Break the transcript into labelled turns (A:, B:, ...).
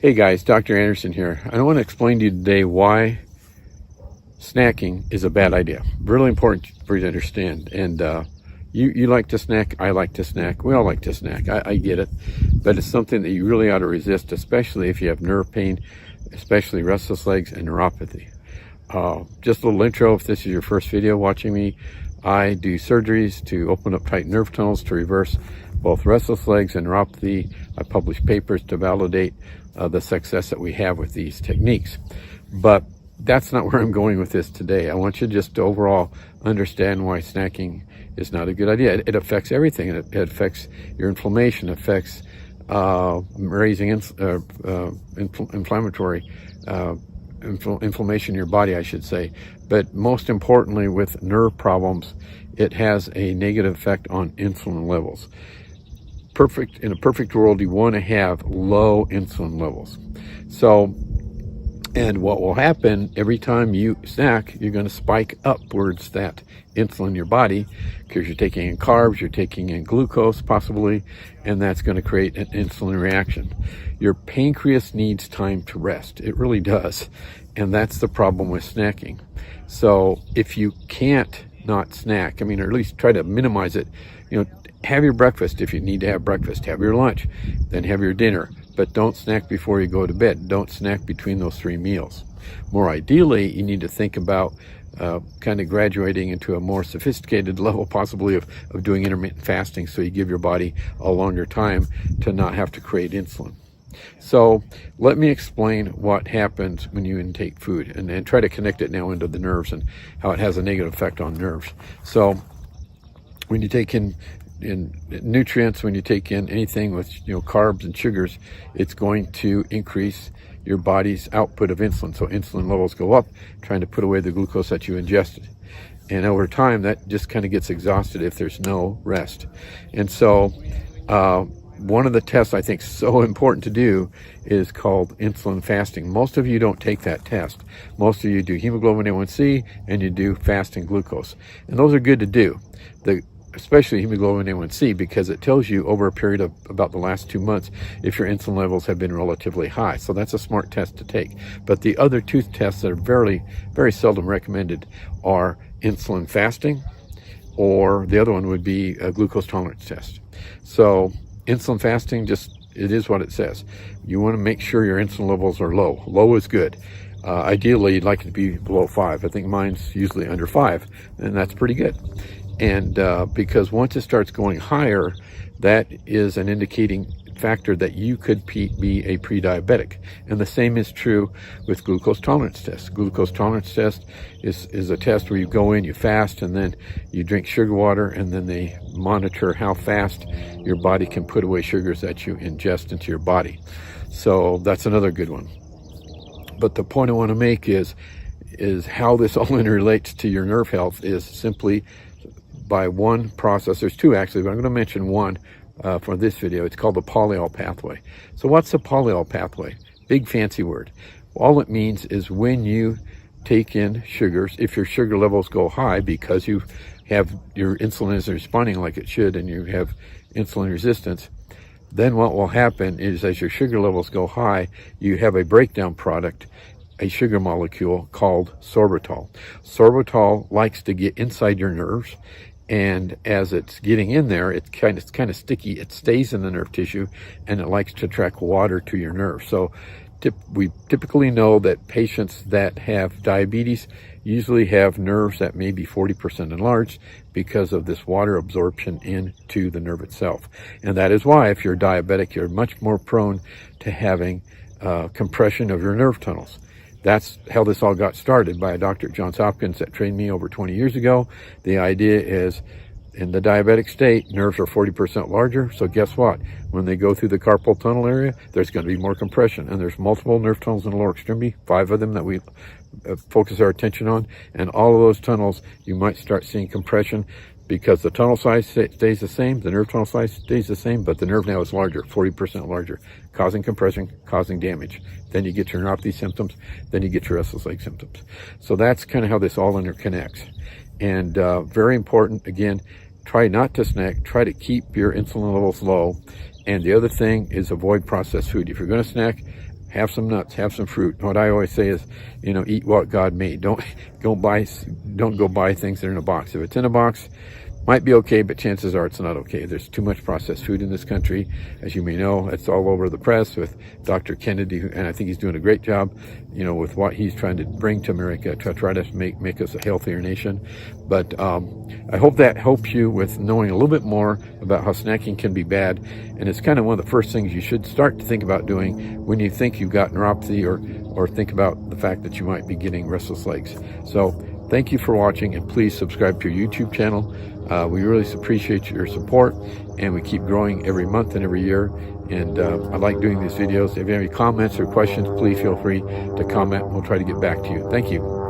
A: Hey guys, Dr. Anderson here. I want to explain to you today why snacking is a bad idea. Really important for you to understand. And you like to snack, I like to snack, we all like to snack, I get it. But it's something that you really ought to resist, especially if you have nerve pain, especially restless legs and neuropathy. Just a little intro, if this is your first video watching me, I do surgeries to open up tight nerve tunnels to reverse both restless legs and neuropathy. I publish papers to validate the success that we have with these techniques. But that's not where I'm going with this today. I want you just to overall understand why snacking is not a good idea. It affects everything. It affects your inflammation, affects raising inflammatory inflammation in your body, I should say. But most importantly, with nerve problems, it has a negative effect on insulin levels. In a perfect world, you want to have low insulin levels. So, and what will happen every time you snack, you're going to spike upwards that insulin in your body because you're taking in carbs, you're taking in glucose possibly, and that's going to create an insulin reaction. Your pancreas needs time to rest. It really does. And that's the problem with snacking. So if you can't not snack, or at least try to minimize it, have your breakfast if you need to have breakfast, have your lunch, then have your dinner, but don't snack before you go to bed. Don't snack between those 3 meals. More ideally, you need to think about kind of graduating into a more sophisticated level, possibly of doing intermittent fasting, so you give your body a longer time to not have to create insulin. So let me explain what happens when you intake food and try to connect it now into the nerves and how it has a negative effect on nerves. So when you take in nutrients, when you take in anything with carbs and sugars, it's going to increase your body's output of insulin. So insulin levels go up, trying to put away the glucose that you ingested. And over time, that just kind of gets exhausted if there's no rest. And so one of the tests I think is so important to do is called insulin fasting. Most of you don't take that test. Most of you do hemoglobin A1C and you do fasting glucose. And those are good to do. Especially hemoglobin A1C, because it tells you over a period of about the last 2 months if your insulin levels have been relatively high. So that's a smart test to take. But the other 2 tests that are very, very seldom recommended are insulin fasting, or the other one would be a glucose tolerance test. So insulin fasting, it is what it says. You want to make sure your insulin levels are low. Low is good. Ideally, you'd like it to be below 5. I think mine's usually under 5, and that's pretty good. And because once it starts going higher, that is an indicating factor that you could be a pre-diabetic. And the same is true with glucose tolerance test. Glucose tolerance test is a test where you go in, you fast, and then you drink sugar water, and then they monitor how fast your body can put away sugars that you ingest into your body. So that's another good one. But the point I want to make is how this all interrelates to your nerve health is simply by one process. There's 2 actually, but I'm going to mention one for this video. It's called the polyol pathway. So what's the polyol pathway? Big fancy word. All it means is when you take in sugars, if your sugar levels go high because you have your insulin isn't responding like it should and you have insulin resistance, then what will happen is as your sugar levels go high, you have a breakdown product, a sugar molecule called sorbitol. Sorbitol likes to get inside your nerves, and as it's getting in there, it's kind of sticky. It stays in the nerve tissue, and it likes to attract water to your nerves. So we typically know that patients that have diabetes usually have nerves that may be 40% enlarged because of this water absorption into the nerve itself. And that is why if you're diabetic, you're much more prone to having compression of your nerve tunnels. That's how this all got started by a doctor at Johns Hopkins that trained me over 20 years ago. The idea is in the diabetic state, nerves are 40% larger. So guess what? When they go through the carpal tunnel area, there's going to be more compression. And there's multiple nerve tunnels in the lower extremity, 5 of them that we focus our attention on. And all of those tunnels, you might start seeing compression because the tunnel size stays the same, the nerve tunnel size stays the same, but the nerve now is larger, 40% larger, causing compression, causing damage. Then you get your neuropathy symptoms, then you get your restless leg symptoms. So that's kind of how this all interconnects. And very important, again, try not to snack, try to keep your insulin levels low. And the other thing is avoid processed food. If you're going to snack, have some nuts, have some fruit. What I always say is, eat what God made. Don't go buy things that are in a box. If it's in a box, might be okay, but chances are it's not okay. There's too much processed food in this country. As you may know, it's all over the press with Dr. Kennedy, and I think he's doing a great job, with what he's trying to bring to America to try to make us a healthier nation. But I hope that helps you with knowing a little bit more about how snacking can be bad. And it's kind of one of the first things you should start to think about doing when you think you've got neuropathy or think about the fact that you might be getting restless legs. So thank you for watching, and please subscribe to your YouTube channel. We really appreciate your support, and we keep growing every month and every year. And I like doing these videos. If you have any comments or questions, please feel free to comment. We'll try to get back to you. Thank you.